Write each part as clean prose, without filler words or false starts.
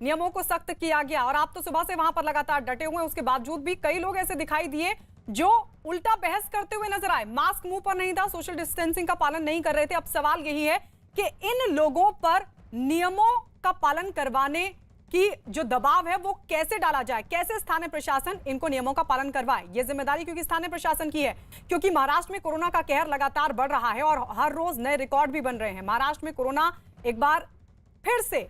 नियमों को सख्त किया गया। और आप तो सुबह से वहां पर लगातार डटे हुए हैं, उसके बावजूद भी कई लोग ऐसे दिखाई दिए जो उल्टा बहस करते हुए नजर आए। मास्क मुंह पर नहीं था, सोशल डिस्टेंसिंग का पालन नहीं कर रहे थे। अब सवाल यही है कि इन लोगों पर नियमों का पालन करवाने कि जो दबाव है वो कैसे डाला जाए, कैसे स्थानीय प्रशासन इनको नियमों का पालन करवाए। ये जिम्मेदारी क्योंकि स्थानीय प्रशासन की है, क्योंकि महाराष्ट्र में कोरोना का कहर लगातार बढ़ रहा है और हर रोज नए रिकॉर्ड भी बन रहे हैं। महाराष्ट्र में कोरोना एक बार फिर से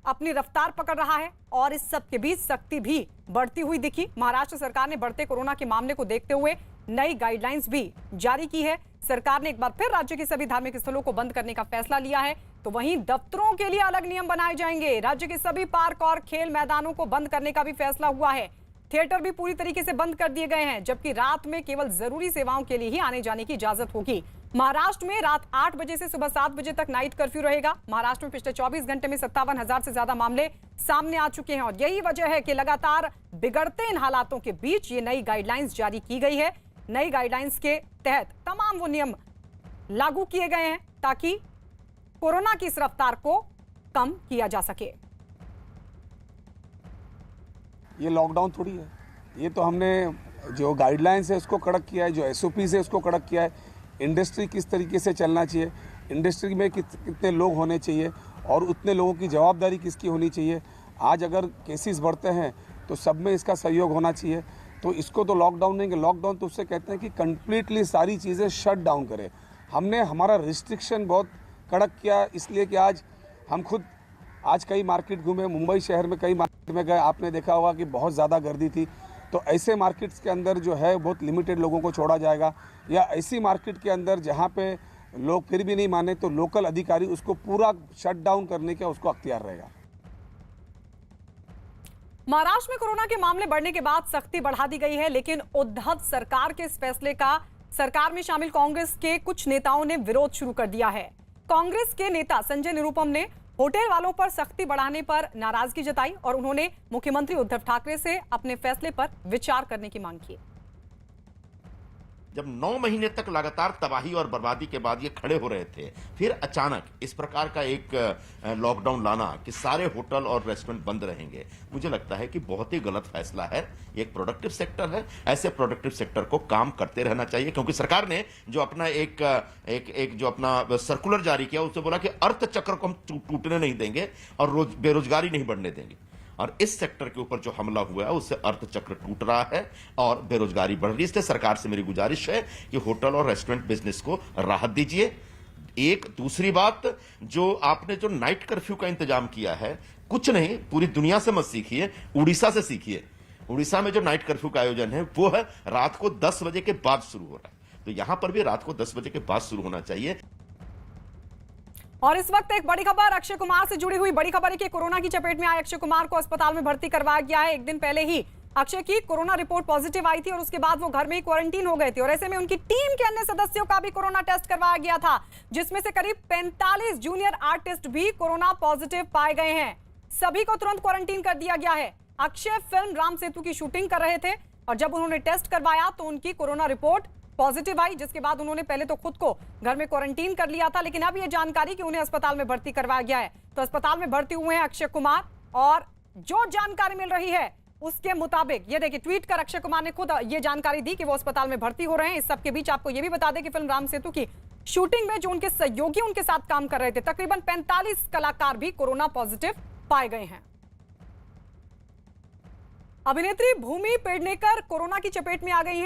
अपनी रफ्तार पकड़ रहा है और इस सब के बीच सख्ती भी बढ़ती हुई दिखी। महाराष्ट्र सरकार ने बढ़ते कोरोना के मामले को देखते हुए नई गाइडलाइंस भी जारी की है। सरकार ने एक बार फिर राज्य के सभी धार्मिक स्थलों को बंद करने का फैसला लिया है। तो वहीं दफ्तरों के लिए अलग नियम बनाए जाएंगे। राज्य के सभी पार्क और खेल मैदानों को बंद करने का भी फैसला हुआ है। थिएटर भी पूरी तरीके से बंद कर दिए गए हैं, जबकि रात में केवल जरूरी सेवाओं के लिए ही आने जाने की इजाजत होगी। महाराष्ट्र में रात 8 बजे से सुबह 7 बजे तक नाइट कर्फ्यू रहेगा। महाराष्ट्र में पिछले 24 घंटे में 57,000 से ज्यादा मामले सामने आ चुके हैं और यही वजह है कि लगातार बिगड़ते इन हालातों के बीच ये नई गाइडलाइंस जारी की गई है। नई गाइडलाइंस के तहत तमाम वो नियम लागू किए गए हैं ताकि कोरोना की इस रफ्तार को कम किया जा सके। ये लॉकडाउन थोड़ी है, ये तो हमने जो गाइडलाइंस है उसको कड़क किया है, जो एसओपी है उसको कड़क किया है। इंडस्ट्री किस तरीके से चलना चाहिए, इंडस्ट्री में कितने लोग होने चाहिए और उतने लोगों की जवाबदारी किसकी होनी चाहिए। आज अगर केसेस बढ़ते हैं तो सब में इसका सहयोग होना चाहिए। तो इसको तो लॉकडाउन नहीं, लॉकडाउन तो उससे कहते हैं कि कंप्लीटली सारी चीज़ें शट डाउन करें। हमने हमारा रिस्ट्रिक्शन बहुत कड़क किया, इसलिए कि आज हम खुद आज कई मार्केट घूमे, मुंबई शहर में कई मार्केट में गए, आपने देखा होगा कि बहुत ज़्यादा गर्दी थी। तो ऐसे मार्केट्स के अंदर जो है बहुत लिमिटेड लोगों को छोड़ा जाएगा, या ऐसी मार्केट के अंदर जहाँ पे लोग फिर भी नहीं माने तो लोकल अधिकारी उसको पूरा शट डाउन करने का उसको अख्तियार रहेगा। महाराष्ट्र में कोरोना के मामले बढ़ने के बाद सख्ती बढ़ा दी गई है, लेकिन उद्धव सरकार के इस फैसले का सरकार में शामिल कांग्रेस के कुछ नेताओं ने विरोध शुरू कर दिया है। कांग्रेस के नेता संजय निरुपम ने होटल वालों पर सख्ती बढ़ाने पर नाराजगी जताई और उन्होंने मुख्यमंत्री उद्धव ठाकरे से अपने फैसले पर विचार करने की मांग की। जब 9 महीने तक लगातार तबाही और बर्बादी के बाद ये खड़े हो रहे थे, फिर अचानक इस प्रकार का एक लॉकडाउन लाना कि सारे होटल और रेस्टोरेंट बंद रहेंगे, मुझे लगता है कि बहुत ही गलत फैसला है। ये एक प्रोडक्टिव सेक्टर है, ऐसे प्रोडक्टिव सेक्टर को काम करते रहना चाहिए, क्योंकि सरकार ने जो अपना एक जो अपना सर्कुलर जारी किया उससे बोला कि अर्थचक्र को हम टूटने नहीं देंगे और बेरोजगारी नहीं बढ़ने देंगे। और इस सेक्टर के ऊपर जो हमला हुआ है उससे अर्थचक्र टूट रहा है और बेरोजगारी बढ़ रही है। इसलिए सरकार से मेरी गुजारिश है कि होटल और रेस्टोरेंट बिजनेस को राहत दीजिए। एक दूसरी बात, जो आपने जो नाइट कर्फ्यू का इंतजाम किया है, कुछ नहीं, पूरी दुनिया से मत सीखिए, उड़ीसा से सीखिए। उड़ीसा में जो नाइट कर्फ्यू का आयोजन है वो है रात को 10 बजे के बाद शुरू हो रहा है, तो यहां पर भी रात को 10 बजे के बाद शुरू होना चाहिए। और इस वक्त एक बड़ी खबर अक्षय कुमार से जुड़ी हुई बड़ी खबर है कि कोरोना की चपेट में आए अक्षय कुमार को अस्पताल में भर्ती करवाया गया है। एक दिन पहले ही अक्षय की कोरोना रिपोर्ट पॉजिटिव आई थी और उसके बाद वो घर में ही क्वारंटीन हो गए थे और ऐसे में उनकी टीम के अन्य सदस्यों का भी कोरोना टेस्ट करवाया गया था, जिसमें से करीब 45 जूनियर आर्टिस्ट भी कोरोना पॉजिटिव पाए गए हैं। सभी को तुरंत क्वारंटीन कर दिया गया है। अक्षय फिल्म राम सेतु की शूटिंग कर रहे थे और जब उन्होंने टेस्ट करवाया तो उनकी कोरोना रिपोर्ट पॉजिटिव आई, जिसके बाद उन्होंने पहले तो खुद को घर में क्वारंटीन कर लिया था, लेकिन अब यह जानकारी कि उन्हें अस्पताल में भर्ती करवाया गया है। तो अस्पताल में भर्ती हुए हैं अक्षय कुमार और जो जानकारी मिल रही है उसके मुताबिक ये देखिए, ट्वीट कर अक्षय कुमार ने खुद ये जानकारी दी कि वो अस्पताल में भर्ती हो रहे हैं। इस सब के बीच आपको ये भी बता दें कि फिल्म राम सेतु की शूटिंग में जो उनके सहयोगी उनके साथ काम कर रहे थे, तकरीबन 45 कलाकार भी कोरोना पॉजिटिव पाए गए हैं। अभिनेत्री भूमि पेडनेकर कोरोना की चपेट में आ गई हैं।